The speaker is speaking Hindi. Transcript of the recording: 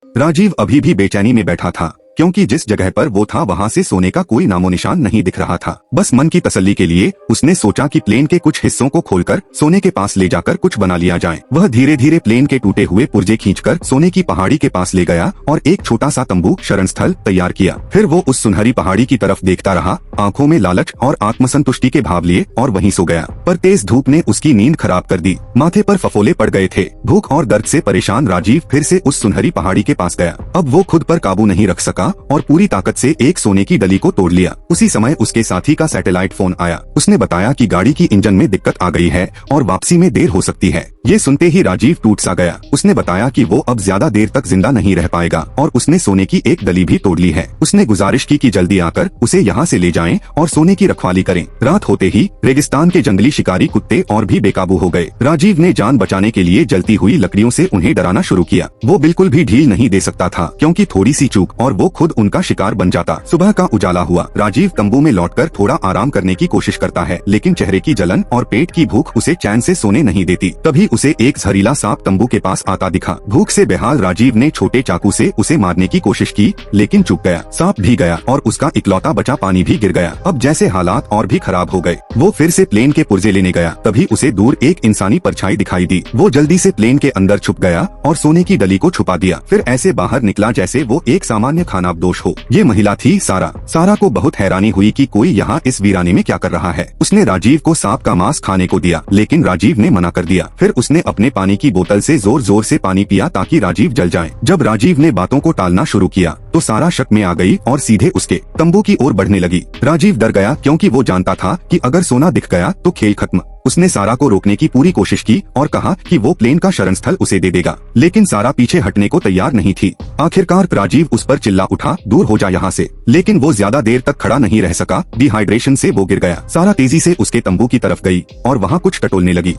राजीव अभी भी बेचैनी में बैठा था, क्योंकि जिस जगह पर वो था वहाँ से सोने का कोई नामो निशान नहीं दिख रहा था। बस मन की तसल्ली के लिए उसने सोचा कि प्लेन के कुछ हिस्सों को खोलकर सोने के पास ले जाकर कुछ बना लिया जाए। वह धीरे धीरे प्लेन के टूटे हुए पुर्जे खींचकर सोने की पहाड़ी के पास ले गया और एक छोटा सा तंबू शरण स्थल तैयार किया। फिर वो उस सुनहरी पहाड़ी की तरफ देखता रहा, आंखों में लालच और आत्मसंतुष्टि के भाव लिए, और वहीं सो गया। पर तेज धूप ने उसकी नींद खराब कर दी। माथे पर फफोले पड़ गए थे। भूख और दर्द से परेशान राजीव फिर से उस सुनहरी पहाड़ी के पास गया। अब वो खुद पर काबू नहीं रख सका और पूरी ताकत से एक सोने की डली को तोड़ लिया। उसी समय उसके साथी का सैटेलाइट फोन आया। उसने बताया कि गाड़ी की इंजन में दिक्कत आ गई है और वापसी में देर हो सकती है। ये सुनते ही राजीव टूट सा गया। उसने बताया कि वो अब ज्यादा देर तक जिंदा नहीं रह पाएगा और उसने सोने की एक डली भी तोड़ ली है। उसने गुजारिश की कि जल्दी आकर उसे यहाँ से ले जाएं और सोने की रखवाली करें। रात होते ही रेगिस्तान के जंगली शिकारी कुत्ते और भी बेकाबू हो गए। राजीव ने जान बचाने के लिए जलती हुई लकड़ियों से उन्हें डराना शुरू किया। वो बिल्कुल भी ढील नहीं दे सकता था, क्योंकि थोड़ी सी चूक और वो खुद उनका शिकार बन जाता। सुबह का उजाला हुआ। राजीव तंबू में लौटकर थोड़ा आराम करने की कोशिश करता है, लेकिन चेहरे की जलन और पेट की भूख उसे चैन से सोने नहीं देती। तभी उसे एक जहरीला सांप तंबू के पास आता दिखा। भूख से बेहाल राजीव ने छोटे चाकू से उसे मारने की कोशिश की, लेकिन चूक गया। सांप भी गया और उसका इकलौता बचा पानी भी गिर गया। अब जैसे हालात और भी खराब हो गए। वो फिर से प्लेन के पुर्जे लेने गया। तभी उसे दूर एक इंसानी परछाई दिखाई दी। वो जल्दी से प्लेन के अंदर छुप गया और सोने की डली को छुपा दिया। फिर ऐसे बाहर निकला जैसे वो एक सामान्य खानाबदोश हो। ये महिला थी सारा। सारा को बहुत हैरानी हुई कि कोई यहाँ इस वीराने में क्या कर रहा है। उसने राजीव को सांप का मांस खाने को दिया, लेकिन राजीव ने मना कर दिया। फिर उसने अपने पानी की बोतल से जोर जोर से पानी पिया ताकि राजीव जल जाए। जब राजीव ने बातों को टालना शुरू किया तो सारा शक में आ गई और सीधे उसके तंबू की ओर बढ़ने लगी। राजीव डर गया, क्योंकि वो जानता था कि अगर सोना दिख गया तो खेल खत्म। उसने सारा को रोकने की पूरी कोशिश की और कहा कि वो प्लेन का शरण स्थल उसे दे देगा, लेकिन सारा पीछे हटने को तैयार नहीं थी। आखिरकार राजीव उस पर चिल्ला उठा, दूर हो जा यहाँ से। लेकिन वो ज्यादा देर तक खड़ा नहीं रह सका। डिहाइड्रेशन से वो गिर गया। सारा तेजी से उसके तंबू की तरफ गई और वहाँ कुछ टटोलने लगी।